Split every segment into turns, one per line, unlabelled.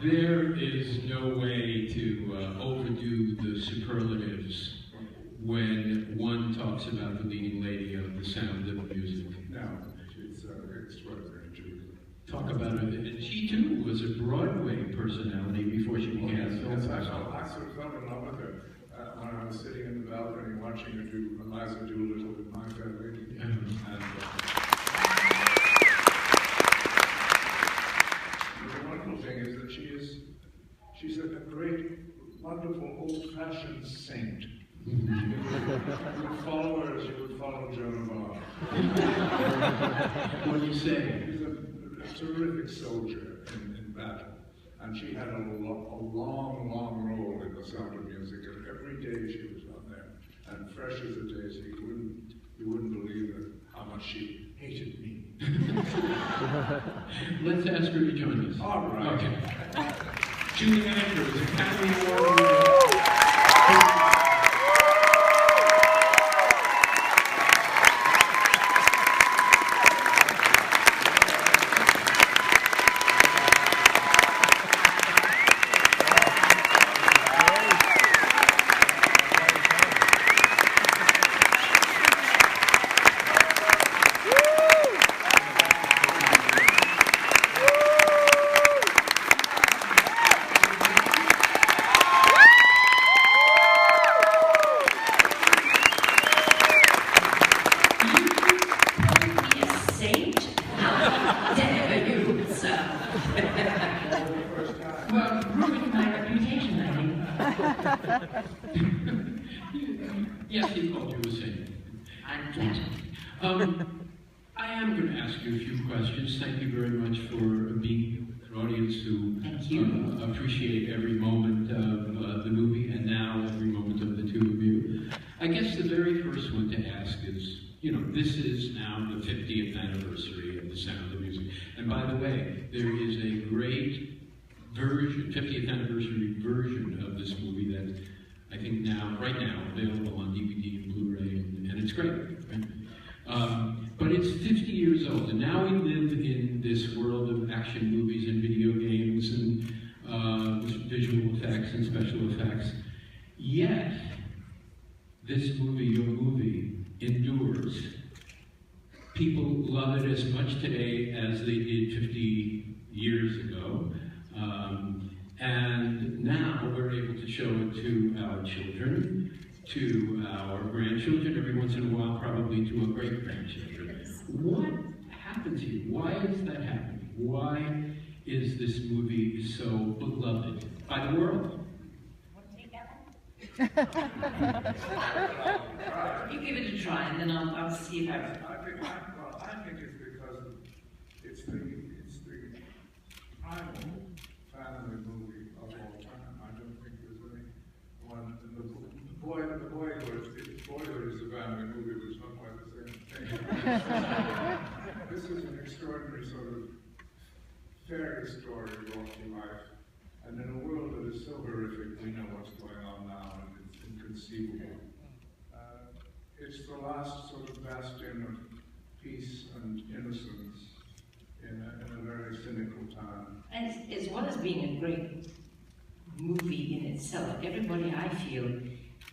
There is no way to overdo the superlatives when one talks about the leading lady of The Sound of Music.
No, she's extraordinary, Julie.
Talk about it. And she too was a Broadway personality before she became a film star.
I sort of fell in love with her when I was sitting in the balcony watching her do Eliza Doolittle with My Fair Lady. The wonderful thing is that she's a great, wonderful, old-fashioned saint. You would follow her as you would follow Joan of Arc.
What do you say?
She's a terrific soldier in battle. And she had a long, long role in The Sound of Music. And every day she was on there. And fresh as a daisy. You wouldn't believe how much she hated me.
Let's ask her to join us.
All right.
Okay. Julie Andrews, Academy Award winner. Yes, he called you a saint.
I'm flattered.
I am going to ask you a few questions. Thank you very much for being an audience who appreciate every moment of the movie, and now every moment of the two of you. I guess the very first one to ask is, you know, this is now the 50th anniversary of The Sound of Music. And by the way, there is a great version, 50th anniversary version of this movie that I think now, right now, available on DVD and Blu-ray, and it's great. Right? But it's 50 years old, and now we live in this world of action movies and video games and visual effects and special effects. Yet, this movie, your movie, endures. People love it as much today as they did 50 years ago. And now we're able to show it to our children, to our grandchildren, every once in a while probably to our great-grandchildren. What happens here? Why is that happening? Why is this movie so beloved by the world?
You give it a try, and then I'll see if I
think it's because it's the primal family movie of all time. I don't think there's any one. The Boyhood is a family movie, but it's not quite the same thing. This is an extraordinary sort of fairy story brought to life. And in a world that is so horrific, we know what's going on now, and it's inconceivable. It's the last sort of bastion of peace and innocence in a very cynical time.
And as well as being a great movie in itself, everybody I feel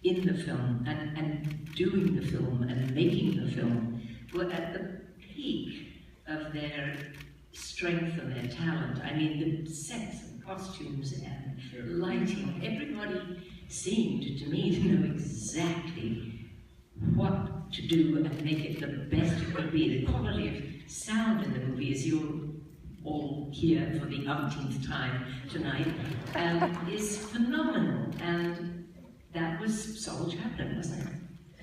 in the film and doing the film and making the film were at the peak of their strength and their talent. I mean, the sets and costumes and lighting, everybody seemed to me to know exactly what to do and make it the best it could be. The quality of sound in the movie, as you'll all hear for the umpteenth time tonight, is phenomenal. And that was Saul Chaplin, wasn't it?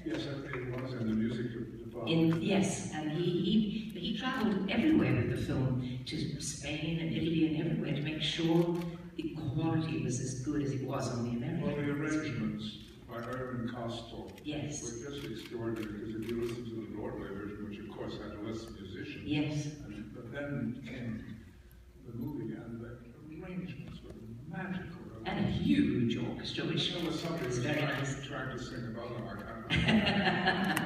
Yes, it was in the music department.
Yes, and he travelled everywhere with the film, to Spain and Italy and everywhere, to make sure the quality was as good as it was on the American.
Well, the arrangements by Irving Kostal
were
just extraordinary, because if you listen to the Broadway version, which of course had less musicians, but then came the movie, and the arrangements were magical.
And a huge orchestra, which
was
very nice.
Trying to sing about them, I can't.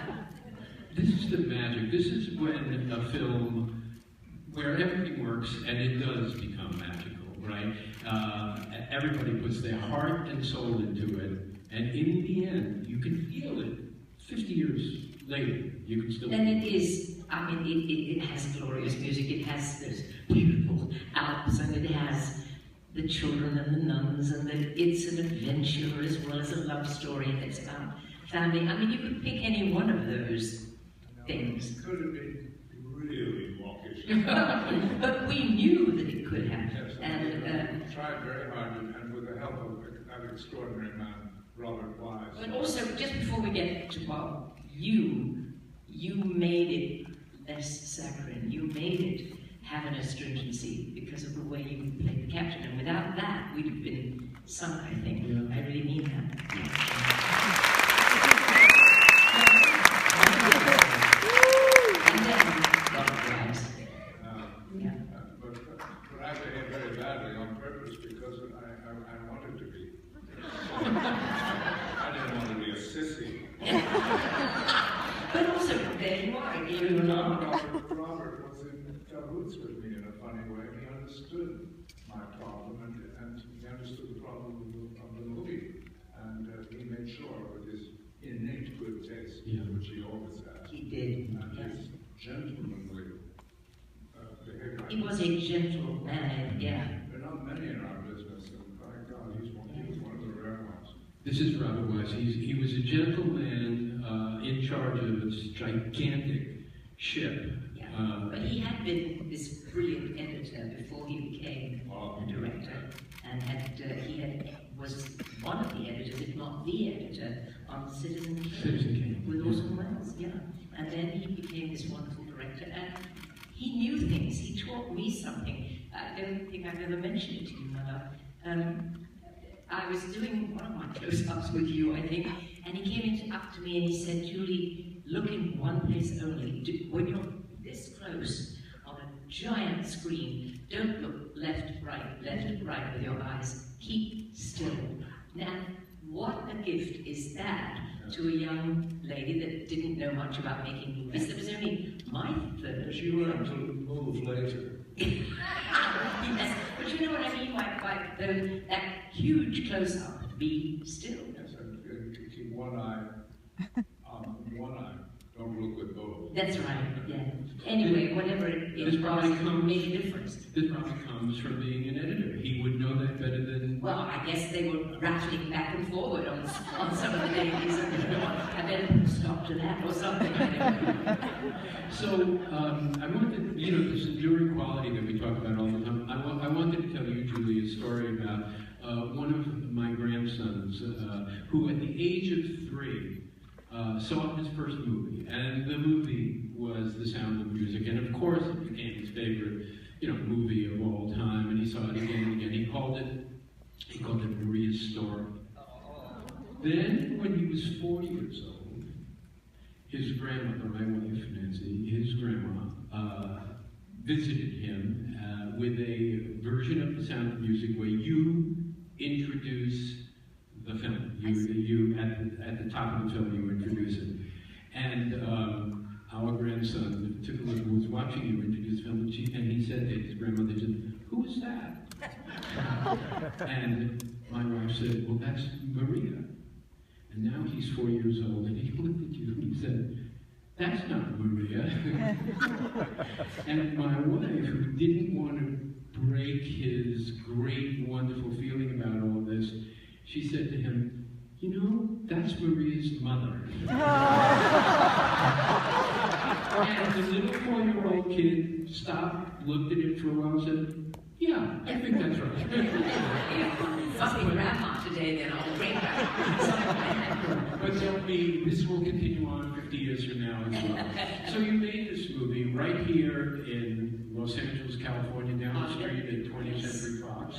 This is the magic. This is when a film where everything works and it does become magical, right? Everybody puts their heart and soul into it, and in the end, you can feel it. 50 years later, you can still.
And it is. I mean, it has glorious music. It has those beautiful Alps, and it has the children and the nuns, and it's an adventure as well as a love story, and it's about family. I mean, you could pick any one of those things.
It could have been really mawkish.
But we knew that it could have.
Yes,
And
we tried very hard, and with the help of that extraordinary man, Robert Wise.
but also, just before we get to Bob, you made it less saccharine. You made it have an astringency because of the way you played the captain. And without that, we'd have been sunk, I think.
Yeah.
I really mean that. And then, Robert Wise. Yeah.
But I behaved very badly on purpose because I wanted to be. I didn't want to be a sissy.
But also, there you are, here you are.
Robert was in cahoots with me in a funny way. He understood my problem, and he understood the problem of the movie. And he made sure with his innate good taste, which he always has,
He did.
and his gentlemanly behavior.
He was a gentle man, yeah.
There are not many in our business, and by God, he's one of the rare ones.
This is Robert Wise. He was a gentleman in charge of this gigantic ship.
Yeah. But he had been this brilliant editor before he became the director, and was one of the editors, if not the editor, on Citizen Kane with Orson Welles. Yeah. And then he became this wonderful director, and he knew things. He taught me something. I don't think I've ever mentioned it to you, Mother. I was doing one of my close-ups with you, I think, and he came up to me and he said, "Julie, look in one place only. When you're this close on a giant screen, don't look left, right with your eyes. Keep still." Now, what a gift is that to a young lady that didn't know much about making movies. That was only my third.
She learned to move later.
Yes, but you know what I mean by that huge close-up, be still.
Yes, and keep one eye on one eye. Don't look with both.
That's right, yeah. Anyway, whatever it
This probably
made a difference.
This probably comes from being an editor. He would know that better than...
Well, I guess they were rattling back and forward on some of the ladies, and I better stop to that or something.
So, I wanted, this enduring quality that we talk about all the time. I wanted to tell you, Julie, a story about one of my grandsons who, at the age of 3, saw his first movie, and the movie was The Sound of Music, and of course it became his favorite, movie of all time, and he saw it again and again. He called it Maria's Story. Then, when he was 4 years old, his grandmother, my wife Nancy, his grandma, visited him with a version of The Sound of Music where you introduce the film. You at the top of the film, you introduce it. And our grandson took a look and was watching you introduce the film, and he said to his grandmother, "Who is that?" And my wife said, "Well, that's Maria." And now he's 4 years old, and he looked at you and he said, "That's not Maria." And my wife, who didn't want to break his great, wonderful feeling about all this, she said to him, "That's Maria's mother." And the little 4-year-old kid stopped, looked at it for a while, and said, "Yeah, I think that's right."
Must be grandma today, then I'll bring her.
But this will continue on 50 years from now as well. So you made this movie right here in Los Angeles, California, down the street at 20th Century Fox,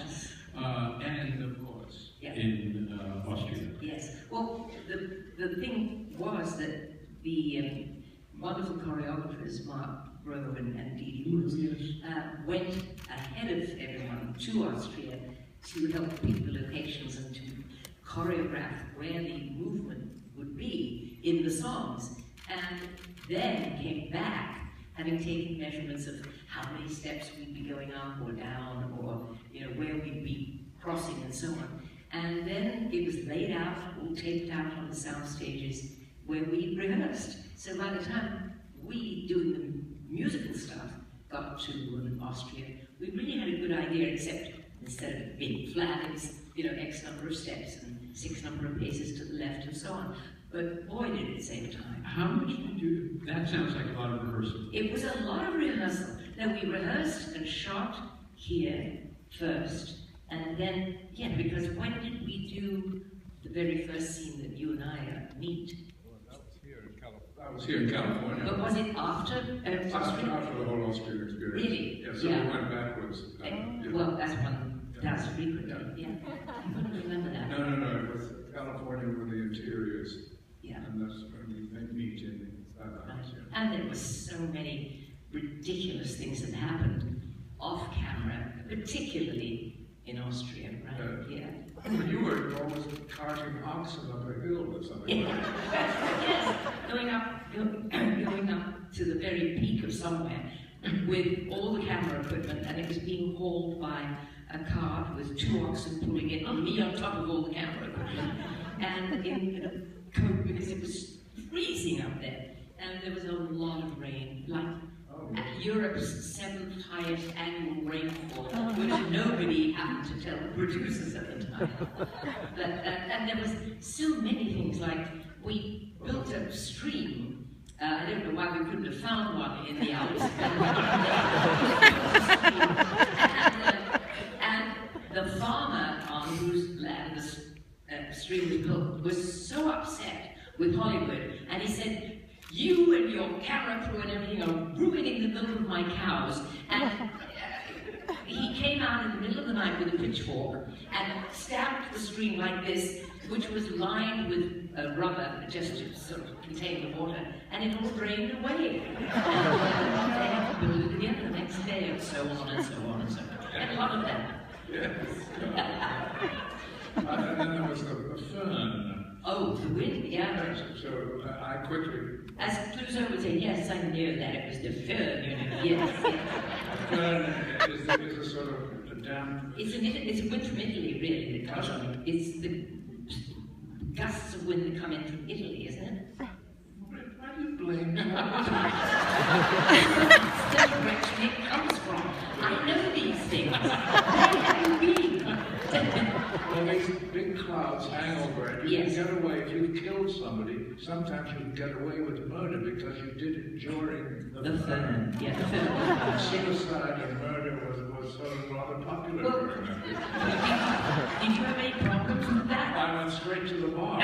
and of course in Austria.
Yes. Well, the thing was that the wonderful choreographers, Mark Rowe and Dee Dee Woods, went ahead of everyone to Austria to help pick the locations and to choreograph where the movement would be in the songs, and then came back having taken measurements of how many steps we'd be going up or down, or where we'd be crossing and so on. And then it was laid out, all taped out on the sound stages where we rehearsed. So by the time we, doing the musical stuff, got to Austria, we really had a good idea, except instead of being flat, it was, you know, X number of steps and 6 number of paces to the left and so on. But boy, did it save time.
How much did you, that sounds like a lot of rehearsal.
It was a lot of rehearsal. Now, we rehearsed and shot here first, and then, yeah, because when did we do the very first scene that you and I meet?
Well, that was here in California.
That was here in California.
But was it after Austria?
After the whole Austrian experience.
Really?
Yeah, so
Yeah.
we went backwards.
Well, that's one does frequently, yeah. I couldn't remember that.
No, it was California with the interiors.
Yeah.
And that's when we meet in that house, yeah.
And there were so many ridiculous things that happened off camera, particularly in Austria, right? Yeah.
You were always carting oxen up a hill or something.
Yes, going up to the very peak of somewhere with all the camera equipment, and it was being hauled by a cart with 2 oxen pulling it, and me on top of all the camera equipment, and in a coat because it was freezing up there, and there was a lot of rain, like Europe's 7th highest annual rainfall, which nobody happened to tell the producers at the time. But, and there was so many things, like we built a stream. I don't know why we couldn't have found one in the Alps. And the farmer on whose land the stream was built was so upset with Hollywood, and he said, "You and your camera crew and everything are ruining the milk of my cows." And he came out in the middle of the night with a pitchfork and stabbed the stream like this, which was lined with rubber just to sort of contain the water, and it all drained away. And they had to build it again the next day, and so on and so on and so on. And a lot of that.
Yes. And then there was the fern.
Oh, the wind, yeah.
So I quickly...
As Clouseau would say, yes, I knew that it was the fern, you know, yes.
Fern is a sort of a damp...
It's a wind from Italy, really, because it's the gusts of wind that come in from Italy, isn't it?
Why do you blame me?
That's the direction it comes from. I know these things. Where have you been?
Well, these big clouds hang over it. You
Yes.
can get away. If you've killed somebody, sometimes you can get away with murder because you did it during
The fern, yeah, the fern.
Suicide and murder was sort of rather popular.
Well,
during that period.
Did you have any problems with that?
I went straight to the bar.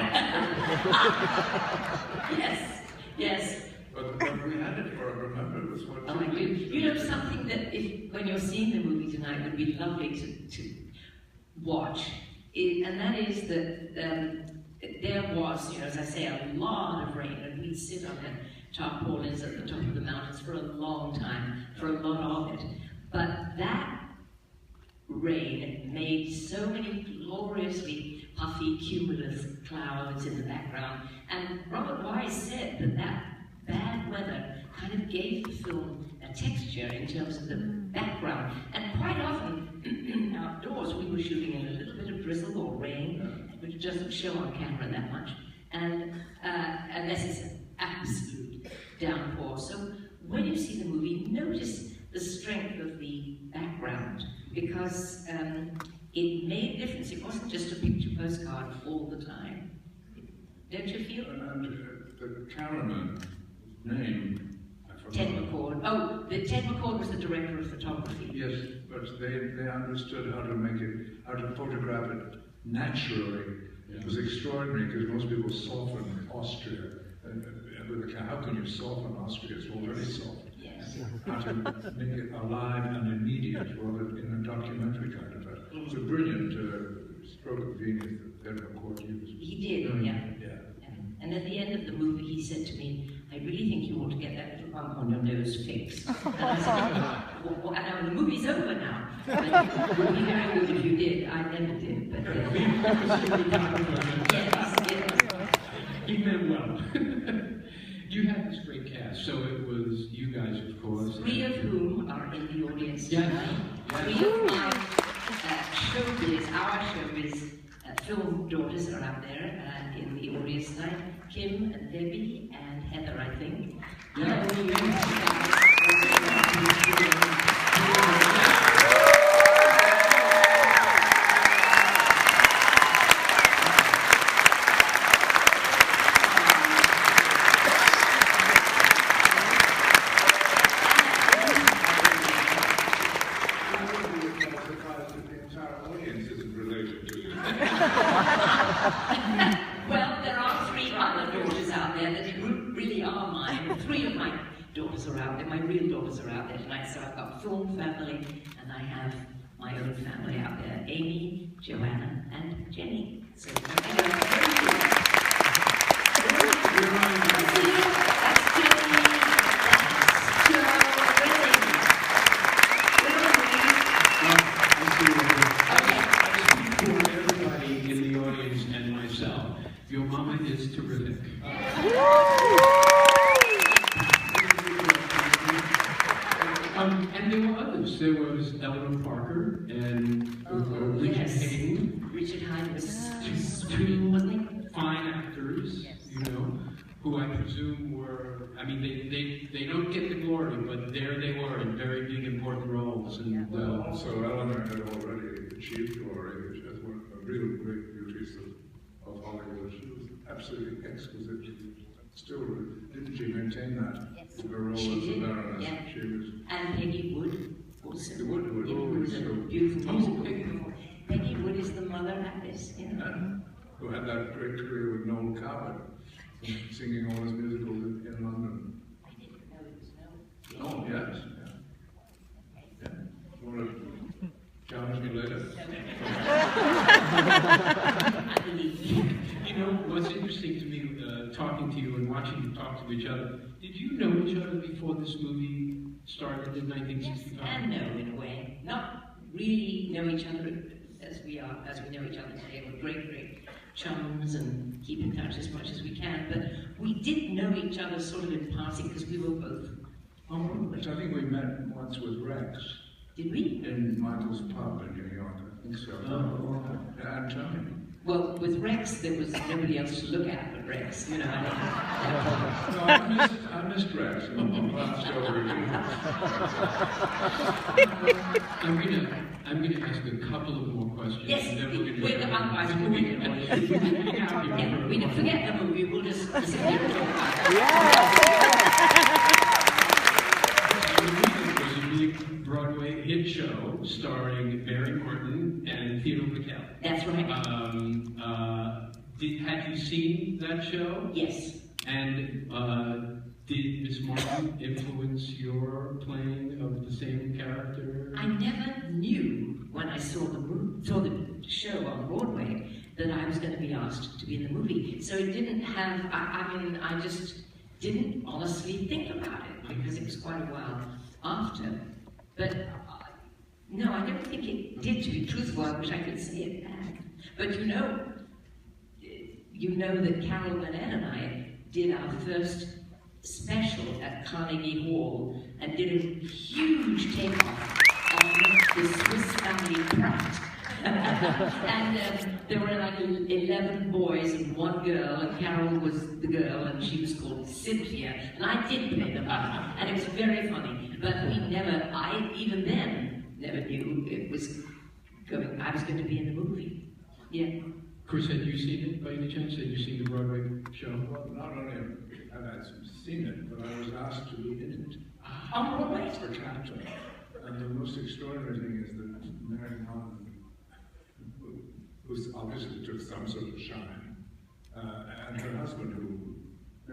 Yes.
But we had it for, remember, it was what...
Oh, I do. You know something that when you're seeing the movie tonight would be lovely to watch, and that is that there was, you know, as I say, a lot of rain, and we'd sit on the tarpaulins at the top of the mountains for a long time, for a lot of it. But that rain made so many gloriously puffy cumulus clouds in the background, and Robert Wise said that bad weather kind of gave the film a texture in terms of the background, and quite often outdoors we were shooting in a little bit of drizzle or rain, which doesn't show on camera that much, and unless it's an absolute downpour. So when you see the movie, notice the strength of the background, because it made a difference. It wasn't just a picture postcard all the time. Don't you feel?
And the cameraman, his name, I forgot.
Ted McCord. Oh, Ted McCord was the director of photography.
Yes, but they understood how to make it, how to photograph it naturally.
Yeah.
It was extraordinary because most people soften Austria. How can you soften Austria? It's already soft.
Yes.
How to make it alive and immediate, rather in a documentary kind of a... It was a brilliant stroke of genius that Ted McCord used.
He did, yeah.
Yeah.
And at the end of the movie, he said to me, "I really think you ought to get that little bump on your nose fixed." And I said, well, I know the movie's over now. But it would be very good if you did. I never did. But yes.
You meant well. You had this great cast, so it was you guys, of course.
3 of whom are in the audience
Yes.
tonight.
Yes.
3 of my showbiz, our showbiz film daughters are out there in the audience tonight. Kim and Debbie and Heather, I think. Well, there are 3 other daughters out there that really are mine. 3 of my daughters are out there, my real daughters are out there tonight. So I've got film family, and I have my own family out there, Amy, Joanna, and Jenny. So anyway, that's Jenny, that's Joe,
For everybody in the audience and myself, your mama is terrific. And there were others. There was Eleanor Parker and Richard Hayden.
Richard Hayden was
Two fine actors, you know, who I presume were, I mean, they don't get the glory, but there they were in very big, important roles. And
Also, Eleanor had already achieved glory, which is one of the real great beauties of Hollywood. She was absolutely exquisite. Still, didn't she maintain that?
Yes.
In her role
She
as a
did,
baroness.
yeah.
She was.
And Peggy Wood also.
The Wood was
Yeah,
always
a
so.
beautiful musical. Peggy Wood is the mother actress, you know.
Who had that great career with Noel Coward, singing all his musicals in London.
I didn't know it was Noel.
Oh, yes. Yeah. You want to challenge me later?
I believe you.
you know, what's interesting to me, talking to you and watching you talk to each other, did you know each other before this movie started in
Yes
1965?
and no, in a way. Not really know each other as we know each other today. We're great chums and keep in touch as much as we can. But we did know each other sort of in passing because we were both on Broadway.
I think we met once with Rex
Did we?
in Michael's pub in New York. I think so.
Oh.
Yeah, and Tony.
Well, with Rex, there was nobody else to look at but Rex, you know.
No, I missed Rex. I'm glad to over
I'm gonna ask a couple of more questions.
Yes,
and then we're
we're
gonna
otherwise
we
moving
can-
on.
Yeah,
We can forget the movie, we'll just sit here and talk about
It was a big Broadway hit show starring Mary Martin and Theodore McKell.
That's right.
Had you seen that show?
Yes.
And did Miss Martin influence your playing of the same character?
I never knew when I saw the show on Broadway that I was going to be asked to be in the movie. So it didn't have, I just didn't honestly think about it because it was quite a while after. But no, I don't think it did, to be truthful. I wish I could say it back. But you know that Carol Burnett and I did our first special at Carnegie Hall and did a huge takeoff on the Swiss Family Pratt. And there were like 11 boys and 1 girl, and Carol was the girl, and she was called Cynthia. And I did play the part, and it was very funny. But I even then never knew it was I was going to be in the movie. Yeah.
Chris, had you seen it by any chance? Had you seen the Broadway show?
Well, not only have I seen it, but I was asked to be in it.
On Broadway?
For Captain. And the most extraordinary thing is that Mary Martin, who obviously took some sort of shine, and her husband, who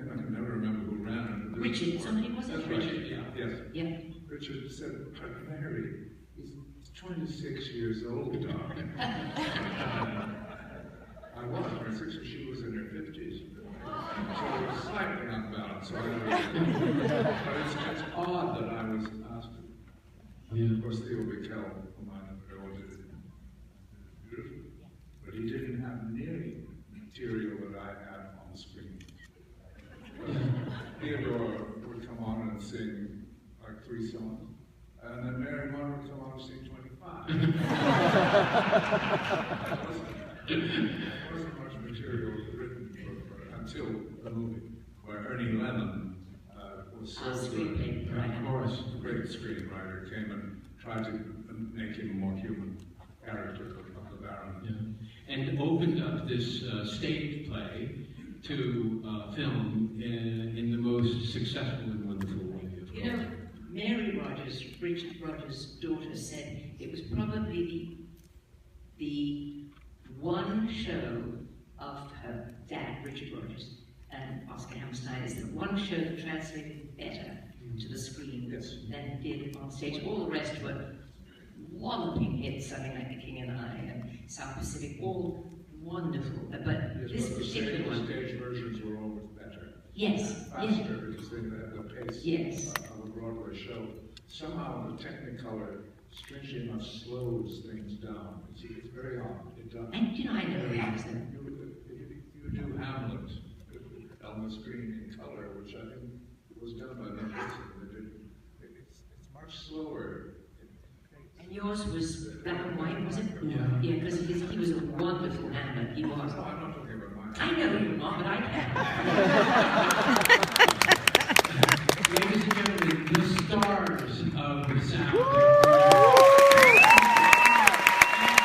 I can never remember who ran it.
Richard, somebody was it?
That's Richard, yeah. Yes.
Yeah.
Richard said, but Mary, he's 26 years old, darling. I was 26, she was in her 50s. So it was slightly unbalanced. But it's odd that I was asked to.
Yeah.
Of course, Theo Bickel, whom I never know, did it beautifully. But he didn't have nearly the material that I had on the screen. Theodore would come on and sing like 3 songs. And then Mary Martin would come on and sing 25. fine. There wasn't much material written until the movie, where Ernie Lennon was so good.
Right.
Of course.
A great screenwriter came and tried to make him a more human character of the Baron.
Yeah. And opened up this stage play to film in the most successful and wonderful way.
You know, Mary Rogers, Richard Rogers' daughter, said it was probably the one show of her dad, Richard Rogers, and Oscar Hammerstein, is the one show that translated better to the screen than it did on stage. All the rest were walloping hits, something like The King and I and South Pacific, all wonderful. But this particular one,
The stage versions were always better.
Yes,
Faster, because they had the pace
yes.
of a Broadway show. Somehow the Technicolor, strangely enough, slows things down. It's very odd. It does.
And you know, I know that.
You do Hamlet on the screen in color, which I think was done by Mel Gibson. It's much slower.
And yours was black and white, was it?
Yeah.
Yeah, because he was a wonderful Hamlet. He was.
I'm not talking about mine.
I know you're not, but I can.